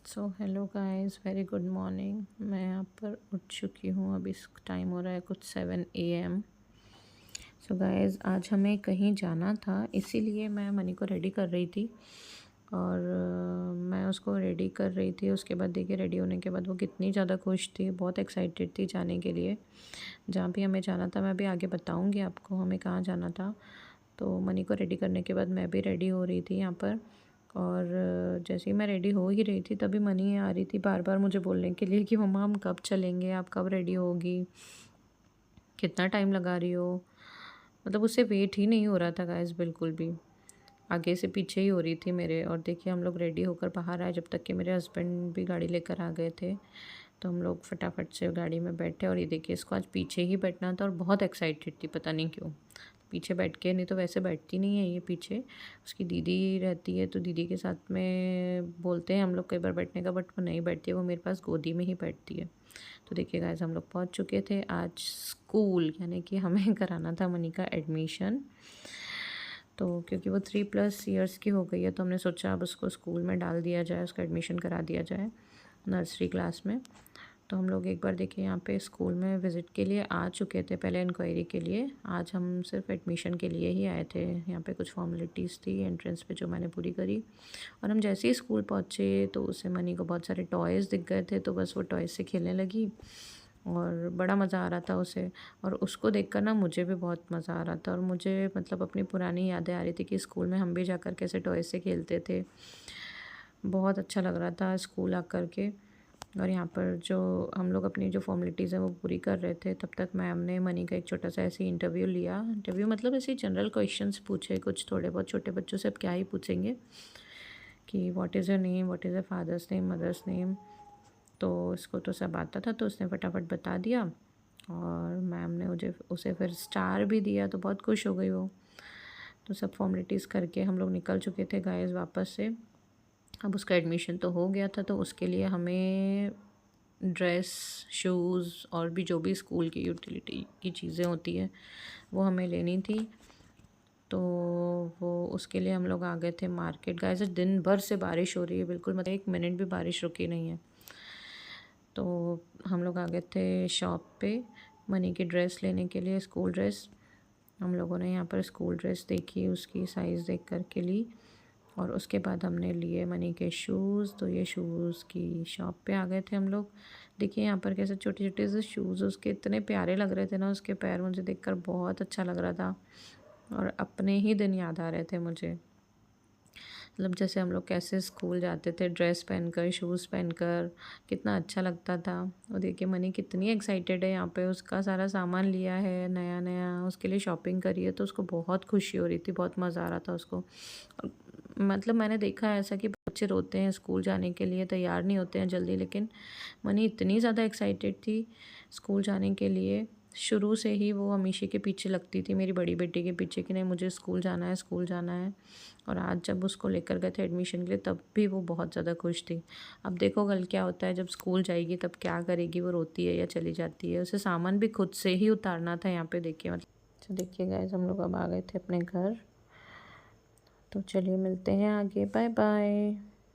So hello guys, very good morning. मैं यहाँ पर उठ चुकी हूँ। अभी टाइम हो रहा है कुछ 7 AM। सो गाइस, आज हमें कहीं जाना था, इसीलिए मैं मनी को रेडी कर रही थी। और मैं उसको रेडी कर रही थी। उसके बाद देखिए, रेडी होने के बाद वो कितनी ज़्यादा खुश थी, बहुत एक्साइटेड थी जाने के लिए। जहाँ भी हमें जाना था, मैं अभी आगे बताऊँगी आपको हमें कहाँ जाना था। तो मनी को रेडी करने के बाद मैं भी रेडी हो रही थी यहाँ पर। और जैसे ही मैं रेडी हो ही रही थी, तभी मनी आ रही थी बार बार मुझे बोलने के लिए कि मम्मा हम कब चलेंगे, आप कब रेडी होगी, कितना टाइम लगा रही हो। मतलब उससे वेट ही नहीं हो रहा था गाइस, बिल्कुल भी। आगे से पीछे ही हो रही थी मेरे। और देखिए, हम लोग रेडी होकर बाहर आए, जब तक कि मेरे हस्बैंड भी गाड़ी लेकर आ गए थे। तो हम लोग फटाफट से गाड़ी में बैठे। और ये देखिए, इसको आज पीछे ही बैठना था और बहुत एक्साइटेड थी, पता नहीं क्यों। पीछे बैठ के, नहीं तो वैसे बैठती नहीं है ये पीछे। उसकी दीदी रहती है, तो दीदी के साथ में बोलते हैं हम लोग कई बार बैठने का, बट वो नहीं बैठती है, वो मेरे पास गोदी में ही बैठती है। तो देखिए गाइस, हम लोग पहुंच चुके थे आज स्कूल, यानी कि हमें कराना था मनी का एडमिशन। तो क्योंकि वो 3+ इयर्स की हो गई है, तो हमने सोचा अब उसको स्कूल में डाल दिया जाए, उसका एडमिशन करा दिया जाए नर्सरी क्लास में। तो हम लोग एक बार देखिए यहाँ पे स्कूल में विज़िट के लिए आ चुके थे, पहले इंक्वायरी के लिए। आज हम सिर्फ एडमिशन के लिए ही आए थे। यहाँ पे कुछ फॉर्मेलिटीज़ थी एंट्रेंस पे, जो मैंने पूरी करी। और हम जैसे ही स्कूल पहुँचे, तो उसे मनी को बहुत सारे टॉयज़ दिख गए थे, तो बस वो टॉयज़ से खेलने लगी। और बड़ा मज़ा आ रहा था उसे। और उसको देखकर ना मुझे भी बहुत मज़ा आ रहा था। और मुझे मतलब अपनी पुरानी यादें आ रही थी कि स्कूल में हम भी जाकर कैसे टॉयज़ से खेलते थे। बहुत अच्छा लग रहा था स्कूल आकर के। और यहाँ पर जो हम लोग अपनी जो फॉर्मेलिटीज़ हैं वो पूरी कर रहे थे, तब तक मैम ने मनी का एक छोटा सा ऐसे इंटरव्यू लिया। इंटरव्यू मतलब ऐसे जनरल क्वेश्चंस पूछे, कुछ थोड़े बहुत। छोटे बच्चों से अब क्या ही पूछेंगे कि what is your name, what is your father's name, mother's name. तो इसको तो सब आता था, तो उसने फटाफट बता दिया। और मैम ने उसे फिर स्टार भी दिया, तो बहुत खुश हो गई वो। तो सब फॉर्मेलिटीज़ करके हम लोग निकल चुके थे गाइस वापस से। अब उसका एडमिशन तो हो गया था, तो उसके लिए हमें ड्रेस, शूज़ और भी जो भी स्कूल की यूटिलिटी की चीज़ें होती हैं, वो हमें लेनी थी। तो वो उसके लिए हम लोग आ गए थे मार्केट। गाइस, दिन भर से बारिश हो रही है, बिल्कुल मतलब 1 मिनट भी बारिश रुकी नहीं है। तो हम लोग आ गए थे शॉप पे मनी की ड्रेस लेने के लिए, स्कूल ड्रेस। हम लोगों ने यहाँ पर स्कूल ड्रेस देखी, उसकी साइज़ देख कर के ली। और उसके बाद हमने लिए मनी के शूज़। तो ये शूज़ की शॉप पे आ गए थे हम लोग। देखिए यहाँ पर कैसे छोटे छोटे से शूज़, उसके इतने प्यारे लग रहे थे ना, उसके पैर मुझे देखकर बहुत अच्छा लग रहा था। और अपने ही दिन याद आ रहे थे मुझे। मतलब जैसे हम लोग कैसे स्कूल जाते थे ड्रेस पहनकर, शूज़ पहनकर, कितना अच्छा लगता था। और देखिए मनी कितनी एक्साइटेड है, यहाँ पे उसका सारा सामान लिया है नया नया, उसके लिए शॉपिंग करी है, तो उसको बहुत खुशी हो रही थी, बहुत मज़ा आ रहा था उसको। और मतलब मैंने देखा है ऐसा कि बच्चे रोते हैं स्कूल जाने के लिए, तैयार नहीं होते हैं जल्दी, लेकिन मनी इतनी ज़्यादा एक्साइटेड थी स्कूल जाने के लिए। शुरू से ही वो हमेशा के पीछे लगती थी, मेरी बड़ी बेटी के पीछे, कि नहीं मुझे स्कूल जाना है, स्कूल जाना है। और आज जब उसको लेकर गए थे एडमिशन के लिए, तब भी वो बहुत ज़्यादा खुश थी। अब देखो कल क्या होता है, जब स्कूल जाएगी तब क्या करेगी, वो रोती है या चली जाती है। उसे सामान भी खुद से ही उतारना था यहाँ पे, देखिए मतलब। तो देखिए गाइस, हम लोग अब आ गए थे अपने घर। तो चलिए मिलते हैं आगे, बाय बाय।